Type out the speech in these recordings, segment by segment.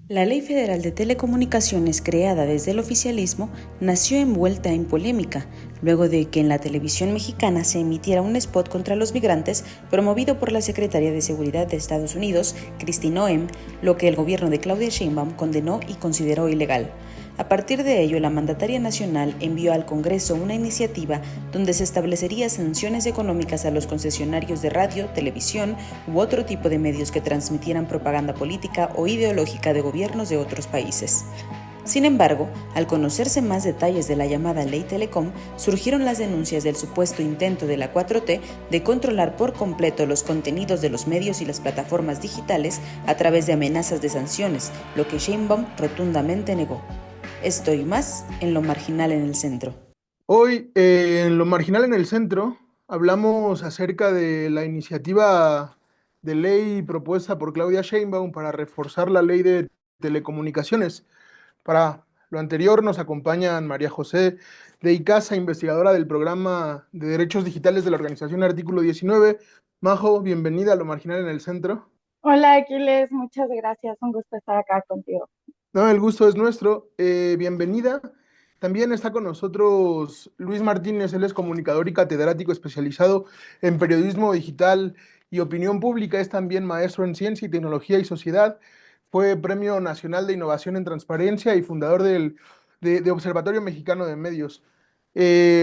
La Ley Federal de Telecomunicaciones, creada desde el oficialismo, nació envuelta en polémica, luego de que en la televisión mexicana se emitiera un spot contra los migrantes promovido por la Secretaria de Seguridad de Estados Unidos, Kristi Noem, lo que el gobierno de Claudia Sheinbaum condenó y consideró ilegal. A partir de ello, la mandataria nacional envió al Congreso una iniciativa donde se establecería sanciones económicas a los concesionarios de radio, televisión u otro tipo de medios que transmitieran propaganda política o ideológica de gobiernos de otros países. Sin embargo, al conocerse más detalles de la llamada Ley Telecom, surgieron las denuncias del supuesto intento de la 4T de controlar por completo los contenidos de los medios y las plataformas digitales a través de amenazas de sanciones, lo que Sheinbaum rotundamente negó. Esto y más en Lo Marginal en el Centro. Hoy, en Lo Marginal en el Centro, hablamos acerca de la iniciativa de ley propuesta por Claudia Sheinbaum para reforzar la ley de telecomunicaciones. Para lo anterior nos acompañan María José de Icaza, investigadora del programa de Derechos Digitales de la organización Artículo 19. Majo, bienvenida a Lo Marginal en el Centro. Hola Aquiles, muchas gracias, un gusto estar acá contigo. No, el gusto es nuestro. Bienvenida. También está con nosotros Luis Martínez, él es comunicador y catedrático especializado en periodismo digital y opinión pública, es también maestro en ciencia y tecnología y sociedad, fue Premio Nacional de Innovación en Transparencia y fundador de Observatorio Mexicano de Medios.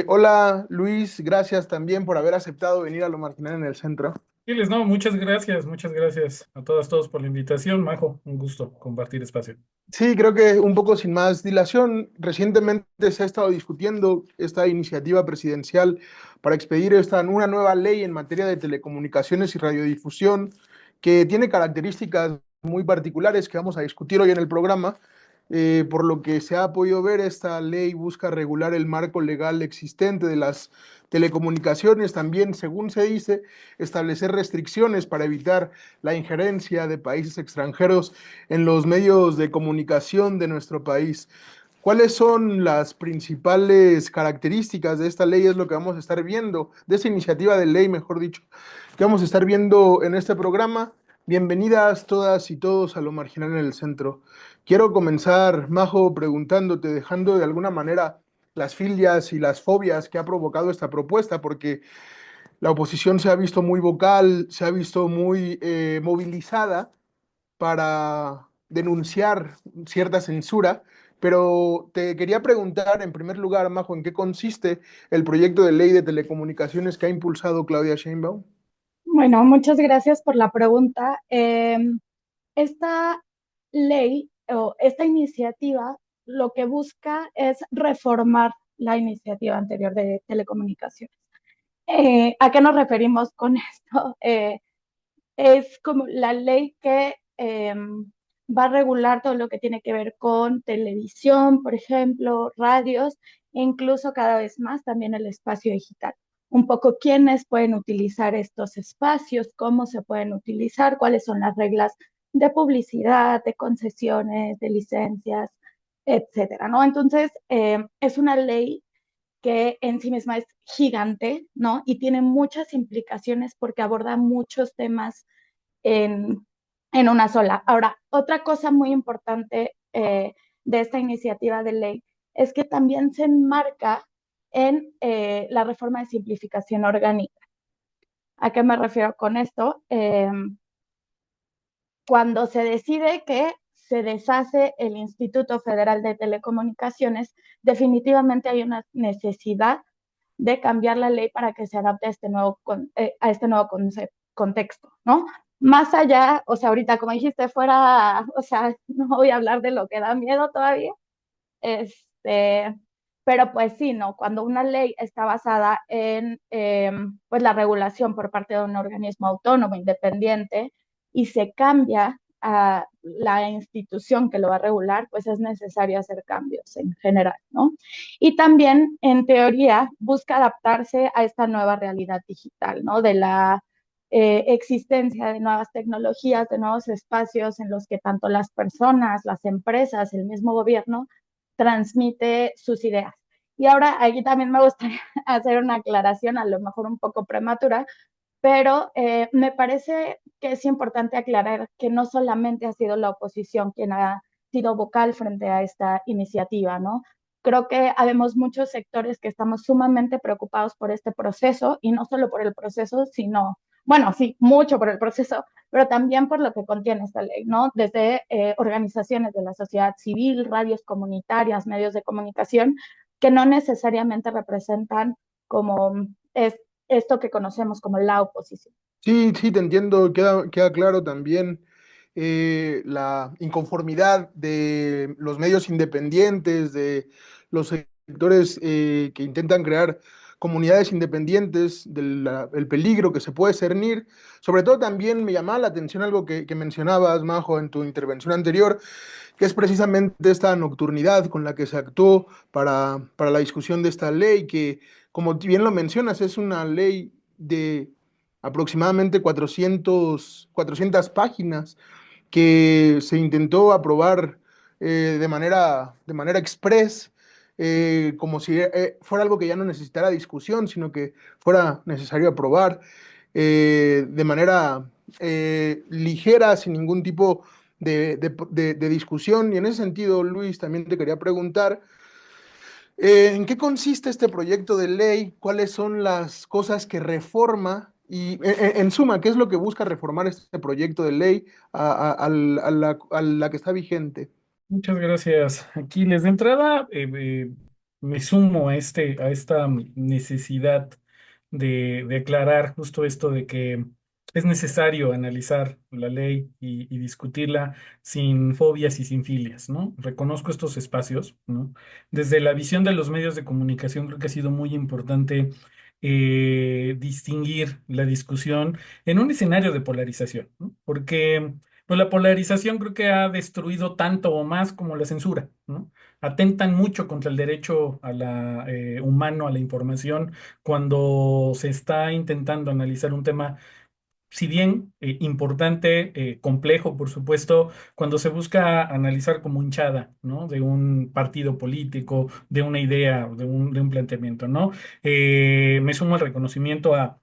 Hola Luis, gracias también por haber aceptado venir a Lo Marginal en el Centro. No, muchas gracias a todos por la invitación, Majo, un gusto compartir espacio. Sí, creo que un poco sin más dilación, recientemente se ha estado discutiendo esta iniciativa presidencial para expedir una nueva ley en materia de telecomunicaciones y radiodifusión que tiene características muy particulares que vamos a discutir hoy en el programa. Por lo que se ha podido ver, esta ley busca regular el marco legal existente de las telecomunicaciones, también, según se dice, establecer restricciones para evitar la injerencia de países extranjeros en los medios de comunicación de nuestro país. ¿Cuáles son las principales características de esta ley? Es lo que vamos a estar viendo, de esta iniciativa de ley, mejor dicho, que vamos a estar viendo en este programa. Bienvenidas todas y todos a Lo Marginal en el Centro. Quiero comenzar, Majo, preguntándote, dejando de alguna manera las filias y las fobias que ha provocado esta propuesta, porque la oposición se ha visto muy vocal, se ha visto muy movilizada para denunciar cierta censura, pero te quería preguntar en primer lugar, Majo, ¿en qué consiste el proyecto de ley de telecomunicaciones que ha impulsado Claudia Sheinbaum? Bueno, muchas gracias por la pregunta. Esta ley o esta iniciativa lo que busca es reformar la iniciativa anterior de telecomunicaciones. ¿A qué nos referimos con esto? Es como la ley que va a regular todo lo que tiene que ver con televisión, por ejemplo, radios, e incluso cada vez más también el espacio digital. Un poco quiénes pueden utilizar estos espacios, cómo se pueden utilizar, cuáles son las reglas de publicidad, de concesiones, de licencias, etcétera, ¿no? Entonces, es una ley que en sí misma es gigante, ¿no? Y tiene muchas implicaciones porque aborda muchos temas en, en una sola. Ahora, otra cosa muy importante de esta iniciativa de ley es que también se enmarca en la reforma de simplificación orgánica. ¿A qué me refiero con esto? Cuando se decide que se deshace el Instituto Federal de Telecomunicaciones, definitivamente hay una necesidad de cambiar la ley para que se adapte a este nuevo contexto, ¿no? Más allá, o sea, ahorita como dijiste, fuera, o sea, no voy a hablar de lo que da miedo todavía, pero pues sí, ¿no? Cuando una ley está basada en pues la regulación por parte de un organismo autónomo, independiente, y se cambia a la institución que lo va a regular, pues es necesario hacer cambios en general, ¿no? Y también, en teoría, busca adaptarse a esta nueva realidad digital, ¿no? De la existencia de nuevas tecnologías, de nuevos espacios en los que tanto las personas, las empresas, el mismo gobierno transmite sus ideas. Y ahora aquí también me gustaría hacer una aclaración, a lo mejor un poco prematura, pero me parece que es importante aclarar que no solamente ha sido la oposición quien ha sido vocal frente a esta iniciativa, ¿no? Creo que habemos muchos sectores que estamos sumamente preocupados por este proceso y no solo por el proceso, sino, bueno, sí, mucho por el proceso, pero también por lo que contiene esta ley, ¿no? Desde organizaciones de la sociedad civil, radios comunitarias, medios de comunicación, que no necesariamente representan como es, esto que conocemos como la oposición. Sí, sí, te entiendo, queda claro también la inconformidad de los medios independientes, de los sectores que intentan crear comunidades independientes, el peligro que se puede cernir. Sobre todo también me llamaba la atención algo que mencionabas, Majo, en tu intervención anterior, que es precisamente esta nocturnidad con la que se actuó para la discusión de esta ley, que como bien lo mencionas, es una ley de aproximadamente 400 páginas que se intentó aprobar de manera express, como si fuera algo que ya no necesitara discusión, sino que fuera necesario aprobar de manera ligera, sin ningún tipo de discusión. Y en ese sentido, Luis, también te quería preguntar, ¿en qué consiste este proyecto de ley? ¿Cuáles son las cosas que reforma? Y en suma, ¿qué es lo que busca reformar este proyecto de ley a la que está vigente? Muchas gracias, Aquiles. De entrada, me sumo a a esta necesidad de aclarar justo esto de que es necesario analizar la ley y discutirla sin fobias y sin filias, ¿no? Reconozco estos espacios, ¿no? Desde la visión de los medios de comunicación, creo que ha sido muy importante distinguir la discusión en un escenario de polarización, ¿no? Porque pues la polarización creo que ha destruido tanto o más como la censura, ¿no? Atentan mucho contra el derecho a la, humano a la información cuando se está intentando analizar un tema, si bien importante, complejo, por supuesto, cuando se busca analizar como hinchada, ¿no? De un partido político, de una idea, de un planteamiento, ¿no? Me sumo al reconocimiento a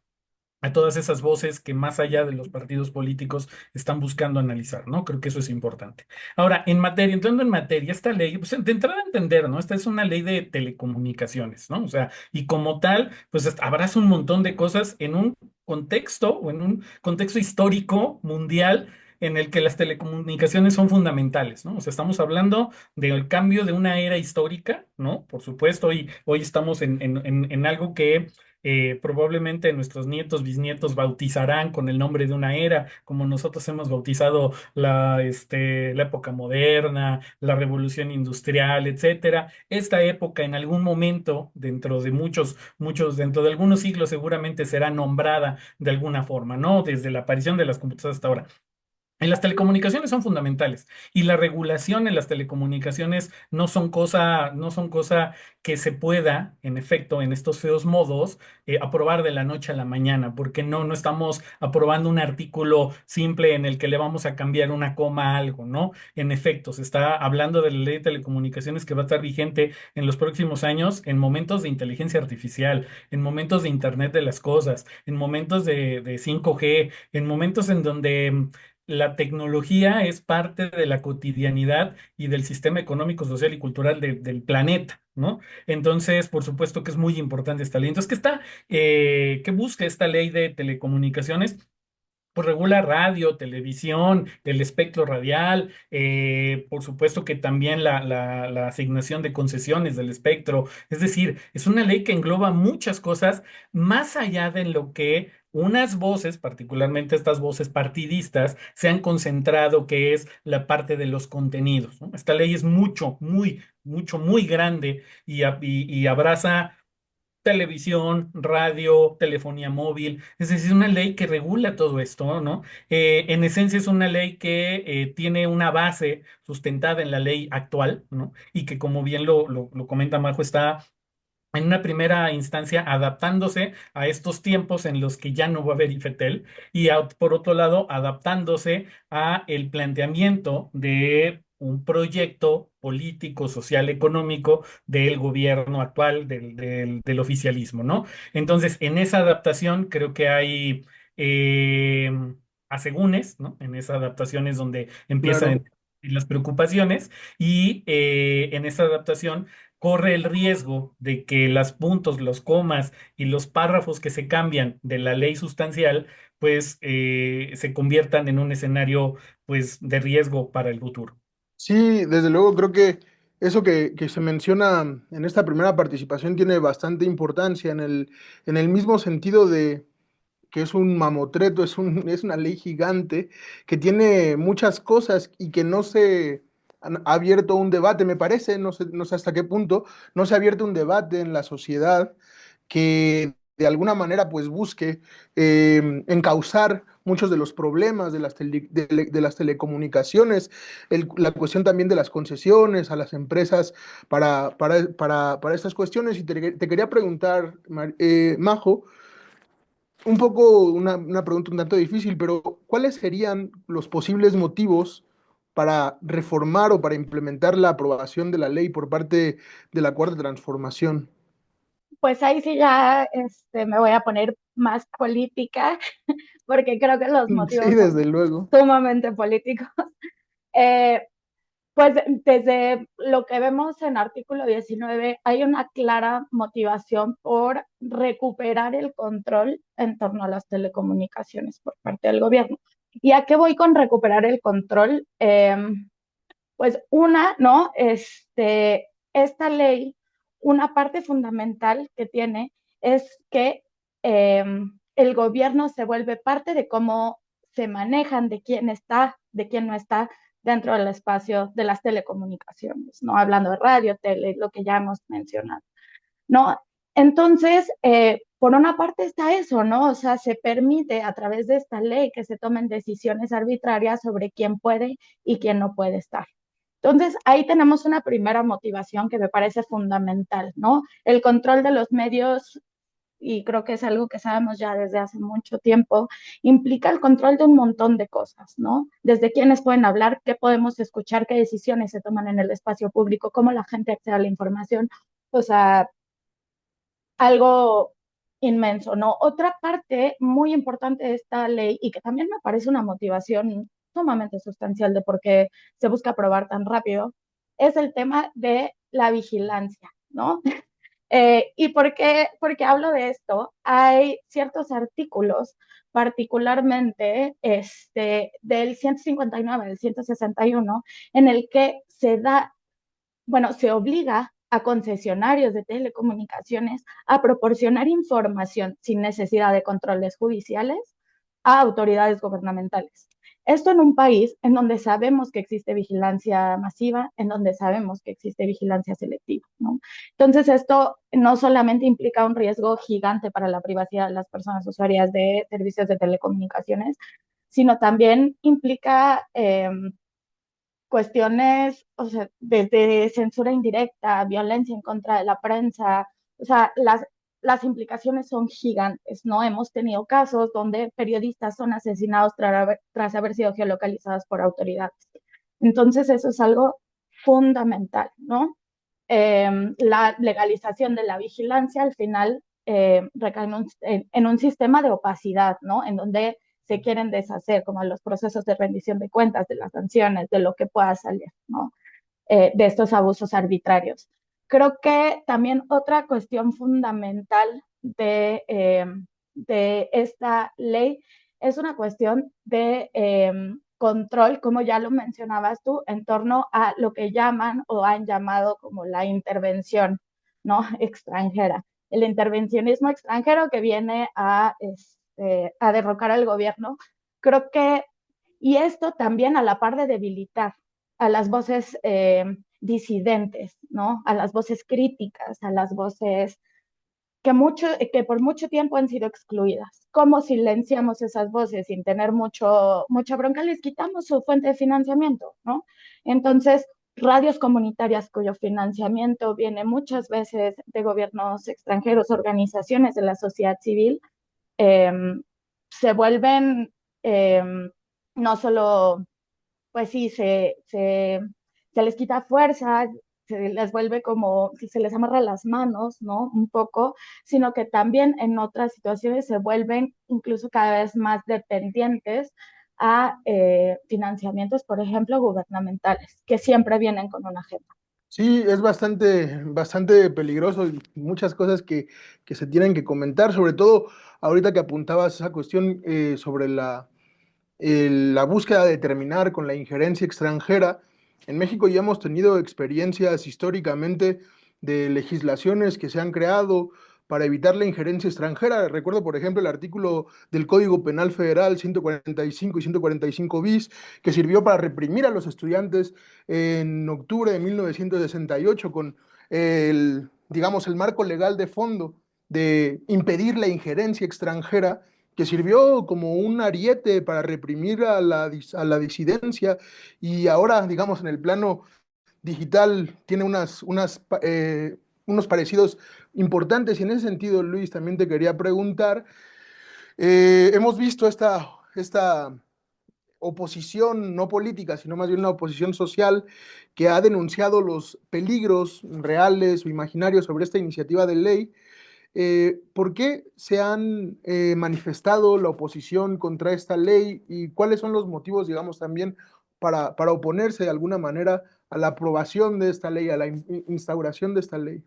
todas esas voces que más allá de los partidos políticos están buscando analizar, ¿no? Creo que eso es importante. Ahora, entrando en materia, esta ley, pues de entrada a entender, ¿no? Esta es una ley de telecomunicaciones, ¿no? O sea, y como tal, pues abraza un montón de cosas en un contexto o en un contexto histórico mundial en el que las telecomunicaciones son fundamentales, ¿no? O sea, estamos hablando del cambio de una era histórica, ¿no? Por supuesto, hoy estamos en algo que probablemente nuestros nietos, bisnietos bautizarán con el nombre de una era, como nosotros hemos bautizado la época moderna, la revolución industrial, etcétera. Esta época en algún momento, dentro de dentro de algunos siglos seguramente será nombrada de alguna forma, ¿no? Desde la aparición de las computadoras hasta ahora. En las telecomunicaciones son fundamentales y la regulación en las telecomunicaciones no son cosa que se pueda, en efecto, en estos feos modos, aprobar de la noche a la mañana, porque no estamos aprobando un artículo simple en el que le vamos a cambiar una coma a algo, ¿no? En efecto, se está hablando de la ley de telecomunicaciones que va a estar vigente en los próximos años en momentos de inteligencia artificial, en momentos de Internet de las cosas, en momentos de 5G, en momentos en donde la tecnología es parte de la cotidianidad y del sistema económico, social y cultural del planeta, ¿no? Entonces, por supuesto que es muy importante esta ley. Entonces, ¿qué busca esta ley de telecomunicaciones? Pues regula radio, televisión, el espectro radial, por supuesto que también la asignación de concesiones del espectro. Es decir, es una ley que engloba muchas cosas más allá de lo que unas voces, particularmente estas voces partidistas, se han concentrado, que es la parte de los contenidos, ¿no? Esta ley es mucho, muy grande y abraza televisión, radio, telefonía móvil. Es decir, es una ley que regula todo esto, ¿no? En esencia es una ley que tiene una base sustentada en la ley actual, ¿no? Y que, como bien lo comenta Majo, está en una primera instancia adaptándose a estos tiempos en los que ya no va a haber IFETEL y por otro lado adaptándose a el planteamiento de un proyecto político, social, económico del gobierno actual, del oficialismo, ¿no? Entonces, en esa adaptación creo que hay eh, asegúnes, ¿no? En esa adaptación es donde Claro. empiezan las preocupaciones y en esa adaptación corre el riesgo de que los puntos, los comas y los párrafos que se cambian de la ley sustancial, pues se conviertan en un escenario, pues, de riesgo para el futuro. Sí, desde luego creo que eso que se menciona en esta primera participación tiene bastante importancia en el mismo sentido de que es un mamotreto, es una ley gigante que tiene muchas cosas y que no se ha abierto un debate, me parece, no sé hasta qué punto, no se ha abierto un debate en la sociedad que de alguna manera pues busque encauzar muchos de los problemas de de las telecomunicaciones, la cuestión también de las concesiones a las empresas para estas cuestiones. Y te quería preguntar, Majo, un poco una pregunta un tanto difícil, pero ¿cuáles serían los posibles motivos para reformar o para implementar la aprobación de la ley por parte de la Cuarta Transformación? Pues ahí sí ya me voy a poner más política, porque creo que los Sí, motivos son desde luego. sumamente políticos. Eh, Pues desde lo que vemos en artículo 19, hay una clara motivación por recuperar el control en torno a las telecomunicaciones por parte del gobierno. ¿Y a qué voy con recuperar el control? Pues una, ¿no? Esta ley, una parte fundamental que tiene es que eh, el gobierno se vuelve parte de cómo se manejan, de quién está, de quién no está dentro del espacio de las telecomunicaciones, ¿no? Hablando de radio, tele, lo que ya hemos mencionado, ¿no? Entonces, por una parte está eso, ¿no? O sea, se permite a través de esta ley que se tomen decisiones arbitrarias sobre quién puede y quién no puede estar. Entonces, ahí tenemos una primera motivación que me parece fundamental, ¿no? El control de los medios, y creo que es algo que sabemos ya desde hace mucho tiempo, implica el control de un montón de cosas, ¿no? Desde quiénes pueden hablar, qué podemos escuchar, qué decisiones se toman en el espacio público, cómo la gente accede a la información, o sea, algo inmenso, ¿no? Otra parte muy importante de esta ley y que también me parece una motivación sumamente sustancial de por qué se busca aprobar tan rápido, es el tema de la vigilancia, ¿no? ¿Y por qué hablo de esto? Hay ciertos artículos, particularmente del 159, del 161, en el que se da, bueno, se obliga a concesionarios de telecomunicaciones a proporcionar información sin necesidad de controles judiciales a autoridades gubernamentales. Esto en un país en donde sabemos que existe vigilancia masiva, en donde sabemos que existe vigilancia selectiva, ¿no? Entonces, esto no solamente implica un riesgo gigante para la privacidad de las personas usuarias de servicios de telecomunicaciones, sino también implica cuestiones, o sea, desde censura indirecta, violencia en contra de la prensa, o sea, las implicaciones son gigantes, ¿no? Hemos tenido casos donde periodistas son asesinados tras haber sido geolocalizados por autoridades. Entonces, eso es algo fundamental, ¿no? La legalización de la vigilancia al final recae en un sistema de opacidad, ¿no? En donde se quieren deshacer como los procesos de rendición de cuentas, de las sanciones, de lo que pueda salir, ¿no? De estos abusos arbitrarios. Creo que también otra cuestión fundamental de esta ley es una cuestión de control, como ya lo mencionabas tú, en torno a lo que llaman o han llamado como la intervención, ¿no? Extranjera. El intervencionismo extranjero que viene a derrocar al gobierno. Creo que, y esto también a la par de debilitar a las voces disidentes, ¿no? A las voces críticas, a las voces que por mucho tiempo han sido excluidas. ¿Cómo silenciamos esas voces sin tener mucha bronca? Les quitamos su fuente de financiamiento, ¿no? Entonces, radios comunitarias cuyo financiamiento viene muchas veces de gobiernos extranjeros, organizaciones de la sociedad civil, eh, se vuelven eh, no solo, pues sí, se les quita fuerza, se les vuelve como, se les amarra las manos, ¿no? Un poco, sino que también en otras situaciones se vuelven incluso cada vez más dependientes a financiamientos, por ejemplo, gubernamentales, que siempre vienen con una agenda. Sí, es bastante peligroso y muchas cosas que se tienen que comentar, sobre todo ahorita que apuntabas esa cuestión sobre la búsqueda de terminar con la injerencia extranjera. En México ya hemos tenido experiencias históricamente de legislaciones que se han creado para evitar la injerencia extranjera. Recuerdo, por ejemplo, el artículo del Código Penal Federal 145 y 145 bis, que sirvió para reprimir a los estudiantes en octubre de 1968 con digamos, el marco legal de fondo de impedir la injerencia extranjera, que sirvió como un ariete para reprimir a la disidencia, y ahora, digamos, en el plano digital tiene unos parecidos importantes. Y en ese sentido, Luis, también te quería preguntar, hemos visto esta oposición no política, sino más bien una oposición social que ha denunciado los peligros reales o imaginarios sobre esta iniciativa de ley. ¿Por qué se han manifestado la oposición contra esta ley y cuáles son los motivos, digamos, también para oponerse de alguna manera a la aprobación de esta ley, a la instauración de esta ley?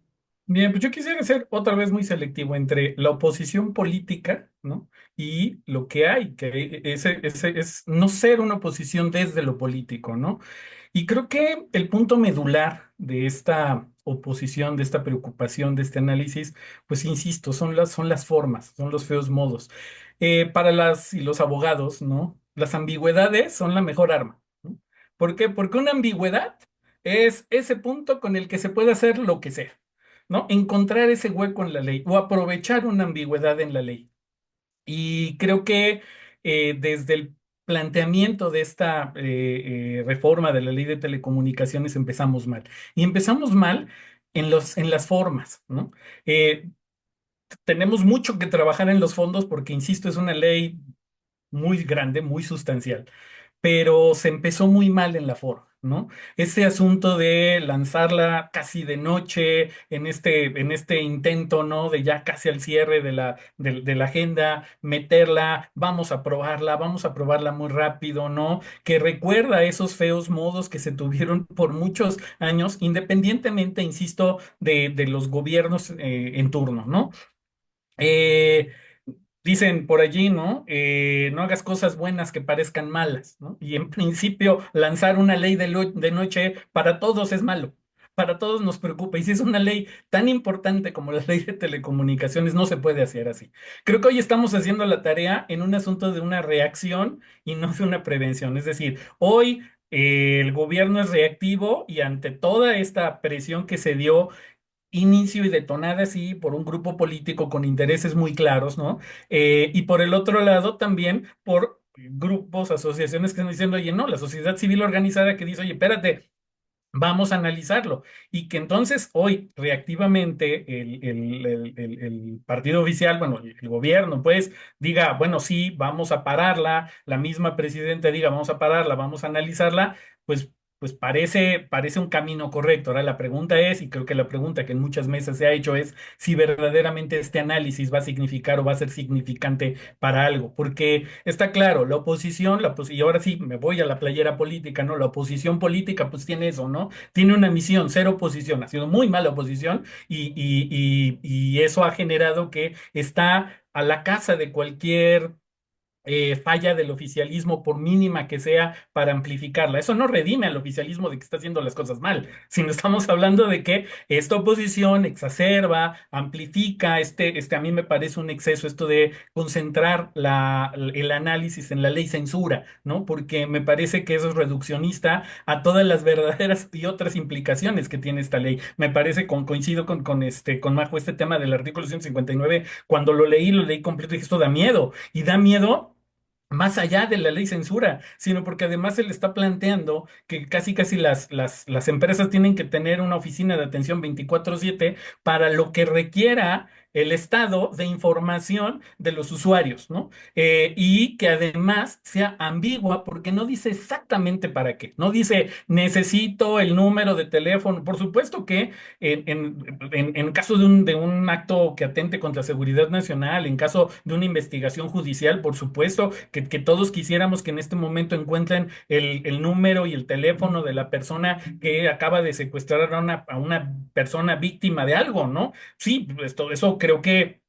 Bien, pues yo quisiera ser otra vez muy selectivo entre la oposición política, ¿no? Y lo que hay, que ese es no ser una oposición desde lo político, ¿no? Y creo que el punto medular de esta oposición, de esta preocupación, de este análisis, pues insisto, son las formas, son los feos modos. Para las y los abogados, ¿no? Las ambigüedades son la mejor arma, ¿no? ¿Por qué? Porque una ambigüedad es ese punto con el que se puede hacer lo que sea, ¿no? Encontrar ese hueco en la ley o aprovechar una ambigüedad en la ley. Y creo que desde el planteamiento de esta reforma de la ley de telecomunicaciones empezamos mal. Y empezamos mal en las formas, ¿no? Eh, Tenemos mucho que trabajar en los fondos porque, insisto, es una ley muy grande, muy sustancial, pero se empezó muy mal en la forma, ¿no? Ese asunto de lanzarla casi de noche en este intento, ¿no? De ya casi al cierre de la agenda, meterla, vamos a probarla muy rápido, ¿no? Que recuerda esos feos modos que se tuvieron por muchos años, independientemente, insisto, de los gobiernos en turno, ¿no? Eh, Dicen por allí, ¿no? No hagas cosas buenas que parezcan malas, ¿no? Y en principio, lanzar una ley de noche para todos es malo. Para todos nos preocupa. Y si es una ley tan importante como la ley de telecomunicaciones, no se puede hacer así. Creo que hoy estamos haciendo la tarea en un asunto de una reacción y no de una prevención. Es decir, hoy el gobierno es reactivo y ante toda esta presión que se dio inicio y detonada así por un grupo político con intereses muy claros, ¿no? Y por el otro lado también por grupos, asociaciones que están diciendo, oye, no, la sociedad civil organizada que dice, oye, espérate, vamos a analizarlo. Y que entonces hoy reactivamente el partido oficial, bueno, el gobierno, pues diga, bueno, sí, vamos a pararla, la misma presidenta diga, vamos a pararla, vamos a analizarla, pues, pues parece un camino correcto. Ahora la pregunta es, y creo que la pregunta que en muchas mesas se ha hecho es si verdaderamente este análisis va a significar o va a ser significante para algo, porque está claro, y ahora sí me voy a la playera política, ¿no? La oposición política pues tiene eso, ¿no? Tiene una misión, ser oposición, ha sido muy mala oposición y eso ha generado que está a la casa de cualquier falla del oficialismo, por mínima que sea, para amplificarla. Eso no redime al oficialismo de que está haciendo las cosas mal, sino estamos hablando de que esta oposición exacerba, amplifica, a mí me parece un exceso esto de concentrar el análisis en la ley censura, ¿no? Porque me parece que eso es reduccionista a todas las verdaderas y otras implicaciones que tiene esta ley. Me parece, coincido con Majo, este tema del artículo 159, cuando lo leí completo y dije, esto da miedo, y da miedo más allá de la ley censura, sino porque además se le está planteando que casi casi las empresas tienen que tener una oficina de atención 24/7 para lo que requiera el estado de información de los usuarios, ¿no? Y que además sea ambigua porque no dice exactamente para qué, no dice necesito el número de teléfono. Por supuesto que en caso de un acto que atente contra la seguridad nacional, en caso de una investigación judicial, por supuesto que todos quisiéramos que en este momento encuentren el número y el teléfono de la persona que acaba de secuestrar a una persona víctima de algo, ¿no? Sí, eso creo que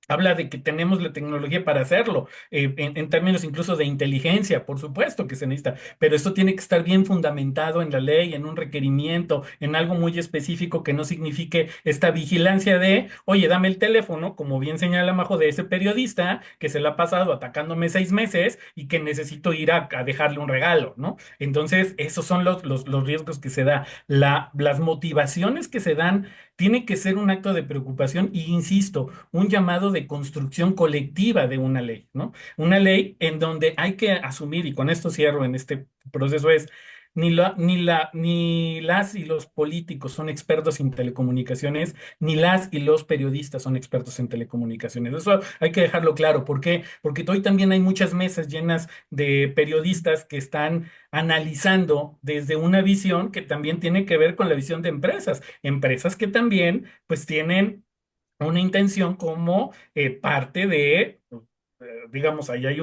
habla de que tenemos la tecnología para hacerlo, en términos incluso de inteligencia, por supuesto que se necesita, pero esto tiene que estar bien fundamentado en la ley, en un requerimiento, en algo muy específico que no signifique esta vigilancia de, oye, dame el teléfono, como bien señala Majo, de ese periodista que se la ha pasado atacándome 6 meses y que necesito ir a dejarle un regalo, ¿no? Entonces, esos son los riesgos que se da. Las motivaciones que se dan tiene que ser un acto de preocupación y, insisto, un llamado de construcción colectiva de una ley, ¿no? Una ley en donde hay que asumir, y con esto cierro en este proceso, es ni las y los políticos son expertos en telecomunicaciones, ni las y los periodistas son expertos en telecomunicaciones. Eso hay que dejarlo claro. ¿Por qué? Porque hoy también hay muchas mesas llenas de periodistas que están analizando desde una visión que también tiene que ver con la visión de empresas que también pues tienen una intención como parte de, digamos, ahí hay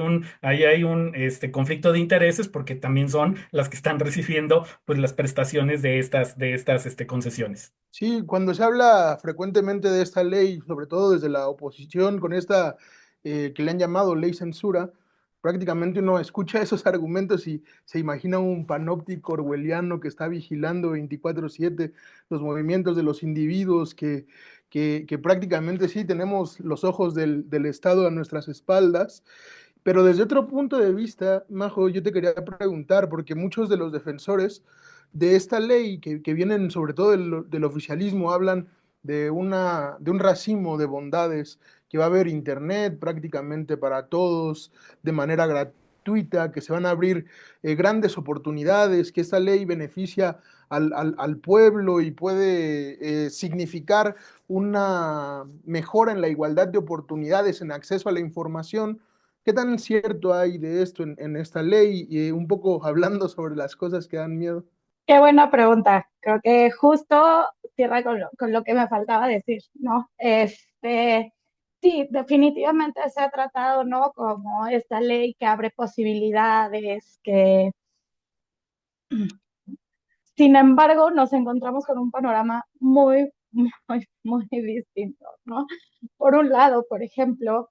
un conflicto de intereses porque también son las que están recibiendo pues las prestaciones de estas concesiones. Sí, cuando se habla frecuentemente de esta ley, sobre todo desde la oposición, con esta que le han llamado ley censura, prácticamente uno escucha esos argumentos y se imagina un panóptico orwelliano que está vigilando 24/7 los movimientos de los individuos, que prácticamente sí tenemos los ojos del Estado a nuestras espaldas. Pero desde otro punto de vista, Majo, yo te quería preguntar, porque muchos de los defensores de esta ley, que vienen sobre todo del oficialismo, hablan de un racimo de bondades, que va a haber internet prácticamente para todos, de manera gratuita, que se van a abrir grandes oportunidades, que esta ley beneficia al pueblo y puede significar una mejora en la igualdad de oportunidades en acceso a la información. ¿Qué tan cierto hay de esto en esta ley? Y un poco hablando sobre las cosas que dan miedo. Qué buena pregunta. Creo que justo cierra con lo que me faltaba decir, ¿no? Sí, definitivamente se ha tratado, ¿no? Como esta ley que abre posibilidades, que sin embargo nos encontramos con un panorama muy, muy, muy distinto, ¿no? Por un lado, por ejemplo,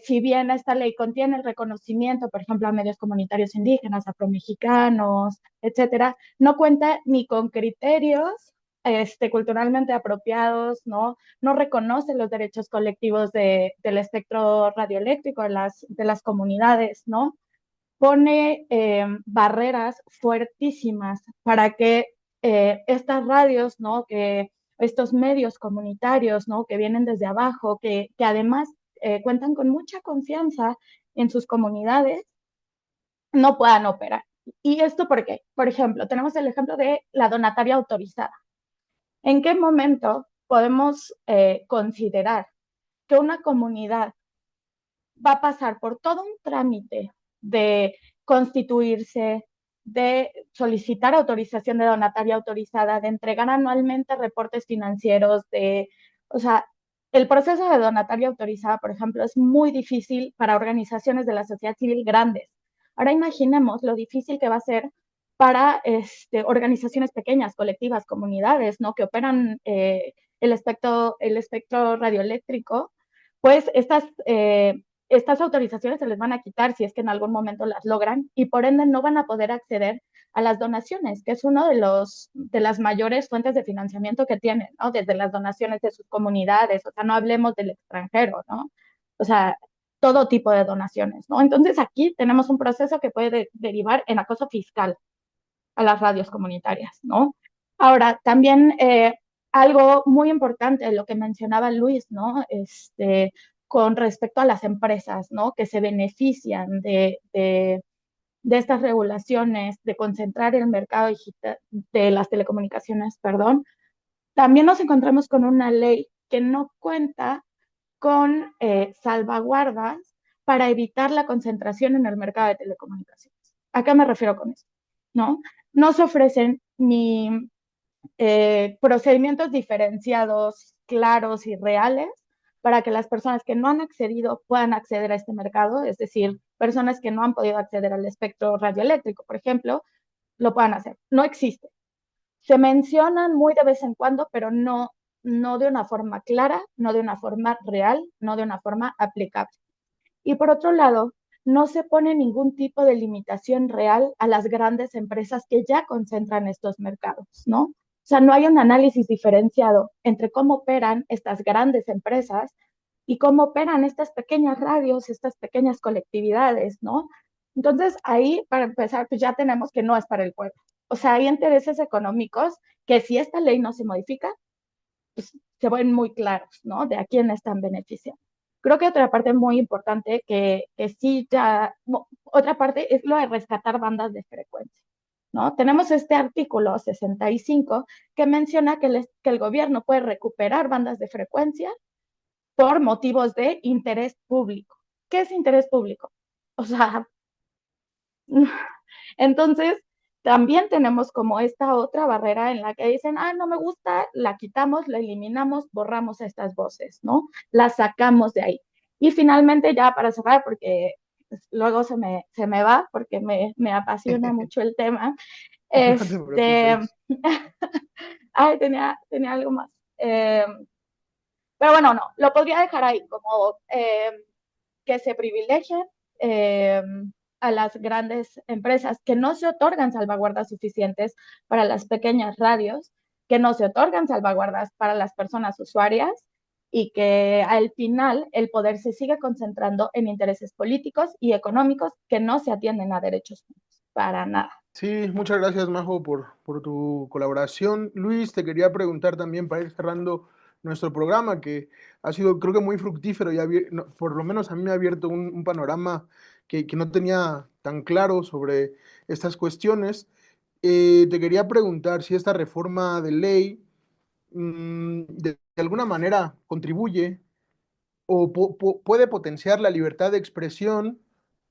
si bien esta ley contiene el reconocimiento, por ejemplo, a medios comunitarios indígenas, afromexicanos, etcétera, no cuenta ni con criterios culturalmente apropiados, ¿no? No reconoce los derechos colectivos del espectro radioeléctrico de las comunidades, ¿no? Pone barreras fuertísimas para que estas radios, ¿no? Que estos medios comunitarios, ¿no? Que vienen desde abajo, que además cuentan con mucha confianza en sus comunidades, no puedan operar. ¿Y esto por qué? Por ejemplo, tenemos el ejemplo de la donataria autorizada. ¿En qué momento podemos considerar que una comunidad va a pasar por todo un trámite de constituirse, de solicitar autorización de donataria autorizada, de entregar anualmente reportes financieros, o sea, el proceso de donataria autorizada, por ejemplo, es muy difícil para organizaciones de la sociedad civil grandes? Ahora imaginemos lo difícil que va a ser para organizaciones pequeñas, colectivas, comunidades, ¿no? Que operan el espectro radioeléctrico, pues estas estas autorizaciones se les van a quitar si es que en algún momento las logran y por ende no van a poder acceder a las donaciones, que es uno de las mayores fuentes de financiamiento que tienen, ¿no? Desde las donaciones de sus comunidades, o sea, no hablemos del extranjero, ¿no? O sea, todo tipo de donaciones, ¿no? Entonces aquí tenemos un proceso que puede derivar en acoso fiscal a las radios comunitarias, ¿no? Ahora, también algo muy importante, de lo que mencionaba Luis, ¿no? Con respecto a las empresas, ¿no? Que se benefician de estas regulaciones, de concentrar el mercado digital, de las telecomunicaciones, perdón, también nos encontramos con una ley que no cuenta con salvaguardas para evitar la concentración en el mercado de telecomunicaciones. ¿A qué me refiero con esto? ¿No? No se ofrecen ni procedimientos diferenciados, claros y reales para que las personas que no han accedido puedan acceder a este mercado, es decir, personas que no han podido acceder al espectro radioeléctrico, por ejemplo, lo puedan hacer. No existe. Se mencionan muy de vez en cuando, pero no de una forma clara, no de una forma real, no de una forma aplicable. Y por otro lado, no se pone ningún tipo de limitación real a las grandes empresas que ya concentran estos mercados, ¿no? O sea, no hay un análisis diferenciado entre cómo operan estas grandes empresas y cómo operan estas pequeñas radios, estas pequeñas colectividades, ¿no? Entonces, ahí, para empezar, pues ya tenemos que no es para el pueblo. O sea, hay intereses económicos que si esta ley no se modifica, pues se ven muy claros, ¿no? De a quién están beneficiando. Creo que otra parte muy importante que sí ya, otra parte es lo de rescatar bandas de frecuencia, ¿no? Tenemos este artículo 65 que menciona que el gobierno puede recuperar bandas de frecuencia por motivos de interés público. ¿Qué es interés público? O sea, entonces, también tenemos como esta otra barrera en la que dicen, ah, no me gusta, la quitamos, la eliminamos, borramos estas voces, ¿no? Las sacamos de ahí. Y finalmente, ya para cerrar, porque pues, luego se me va, porque me apasiona mucho el tema, No te este, preocupes. ay, tenía algo más. Pero bueno, no, lo podría dejar ahí, como que se privilegien eh, a las grandes empresas, que no se otorgan salvaguardas suficientes para las pequeñas radios, que no se otorgan salvaguardas para las personas usuarias y que al final el poder se sigue concentrando en intereses políticos y económicos que no se atienden a derechos humanos, para nada. Sí, muchas gracias, Majo, por tu colaboración. Luis, te quería preguntar también para ir cerrando nuestro programa, que ha sido, creo que muy fructífero y por lo menos a mí me ha abierto un panorama que no tenía tan claro sobre estas cuestiones. Te quería preguntar si esta reforma de ley de alguna manera contribuye o puede potenciar la libertad de expresión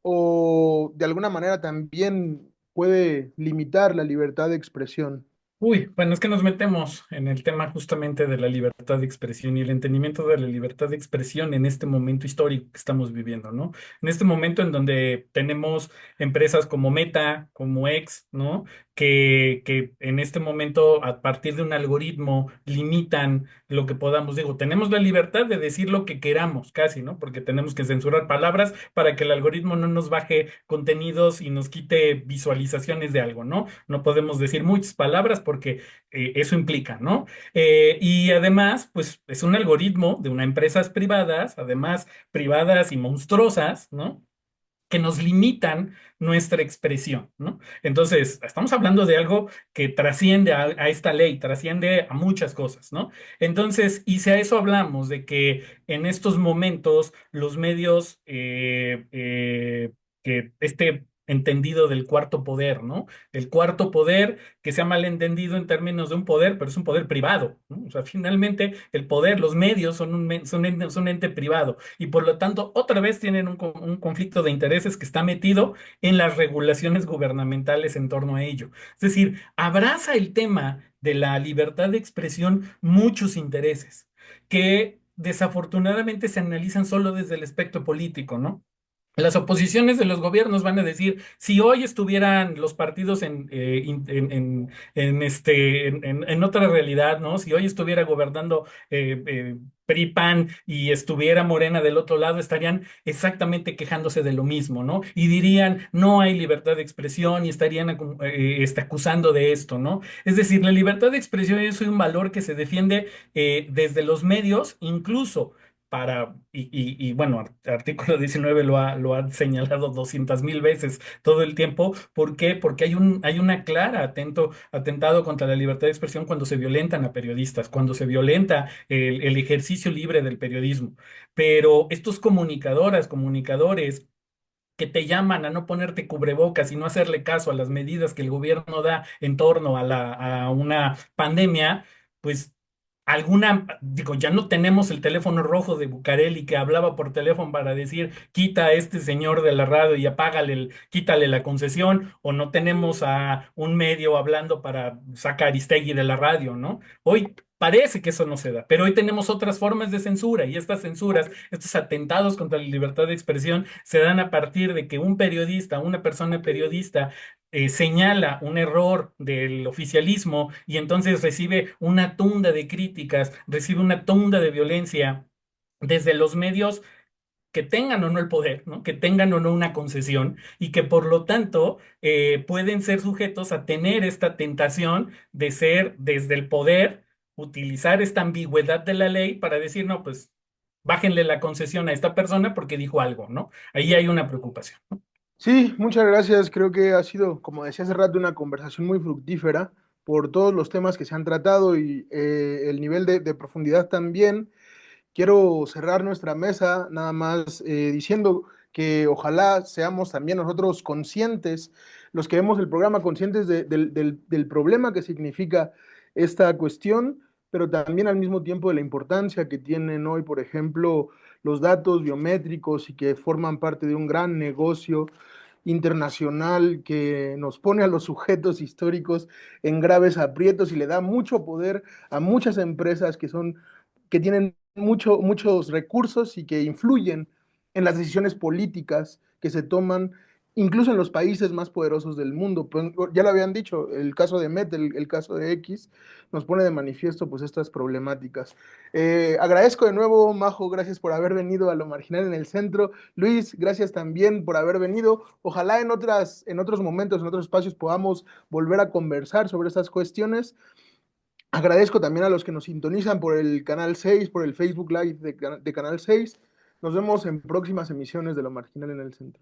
o de alguna manera también puede limitar la libertad de expresión. Uy, bueno, es que nos metemos en el tema justamente de la libertad de expresión y el entendimiento de la libertad de expresión en este momento histórico que estamos viviendo, ¿no? En este momento en donde tenemos empresas como Meta, como X, ¿no? Que en este momento, a partir de un algoritmo, limitan lo que podamos. Digo, tenemos la libertad de decir lo que queramos, casi, ¿no? Porque tenemos que censurar palabras para que el algoritmo no nos baje contenidos y nos quite visualizaciones de algo, ¿no? No podemos decir muchas palabras porque eso implica, ¿no? Y además, pues es un algoritmo de unas empresas privadas, además privadas y monstruosas, ¿no? Que nos limitan nuestra expresión, ¿no? Entonces, estamos hablando de algo que trasciende a esta ley, trasciende a muchas cosas, ¿no? Entonces, y si a eso hablamos de que en estos momentos los medios, que este entendido del cuarto poder, ¿no? El cuarto poder que se ha malentendido en términos de un poder, pero es un poder privado, ¿no? O sea, finalmente el poder, los medios son son un ente privado y por lo tanto otra vez tienen un conflicto de intereses que está metido en las regulaciones gubernamentales en torno a ello. Es decir, abraza el tema de la libertad de expresión muchos intereses que desafortunadamente se analizan solo desde el espectro político, ¿no? Las oposiciones de los gobiernos van a decir, si hoy estuvieran los partidos en otra realidad, ¿no? Si hoy estuviera gobernando PRI-PAN y estuviera Morena del otro lado, estarían exactamente quejándose de lo mismo, ¿no? Y dirían, no hay libertad de expresión y estarían acusando de esto, ¿no? Es decir, la libertad de expresión es un valor que se defiende desde los medios, incluso bueno, artículo 19 lo ha señalado 200.000 veces todo el tiempo. ¿Por qué? Porque hay una clara atentado contra la libertad de expresión cuando se violentan a periodistas, cuando se violenta el ejercicio libre del periodismo. Pero estos comunicadores que te llaman a no ponerte cubrebocas y no hacerle caso a las medidas que el gobierno da en torno a una pandemia, pues digo, ya no tenemos el teléfono rojo de Bucareli que hablaba por teléfono para decir, quita a este señor de la radio y quítale la concesión, o no tenemos a un medio hablando para sacar a Aristegui de la radio, ¿no? Hoy parece que eso no se da, pero hoy tenemos otras formas de censura, y estas censuras, estos atentados contra la libertad de expresión se dan a partir de que un periodista, una persona periodista, señala un error del oficialismo y entonces recibe una tunda de críticas, recibe una tunda de violencia desde los medios que tengan o no el poder, ¿no? Que tengan o no una concesión, y que por lo tanto pueden ser sujetos a tener esta tentación de ser desde el poder, utilizar esta ambigüedad de la ley para decir, no, pues bájenle la concesión a esta persona porque dijo algo, ¿no? Ahí hay una preocupación. Sí, muchas gracias. Creo que ha sido, como decía hace rato, una conversación muy fructífera por todos los temas que se han tratado y el nivel de profundidad también. Quiero cerrar nuestra mesa nada más diciendo que ojalá seamos también nosotros conscientes, los que vemos el programa, conscientes del problema que significa esta cuestión, pero también al mismo tiempo de la importancia que tienen hoy, por ejemplo, los datos biométricos y que forman parte de un gran negocio internacional que nos pone a los sujetos históricos en graves aprietos y le da mucho poder a muchas empresas que tienen muchos recursos y que influyen en las decisiones políticas que se toman incluso en los países más poderosos del mundo. Pues, ya lo habían dicho, el caso de Met, el caso de X, nos pone de manifiesto pues estas problemáticas. Agradezco de nuevo, Majo, gracias por haber venido a Lo Marginal en el Centro. Luis, gracias también por haber venido. Ojalá en otros momentos, en otros espacios podamos volver a conversar sobre estas cuestiones. Agradezco también a los que nos sintonizan por el Canal 6, por el Facebook Live de Canal 6. Nos vemos en próximas emisiones de Lo Marginal en el Centro.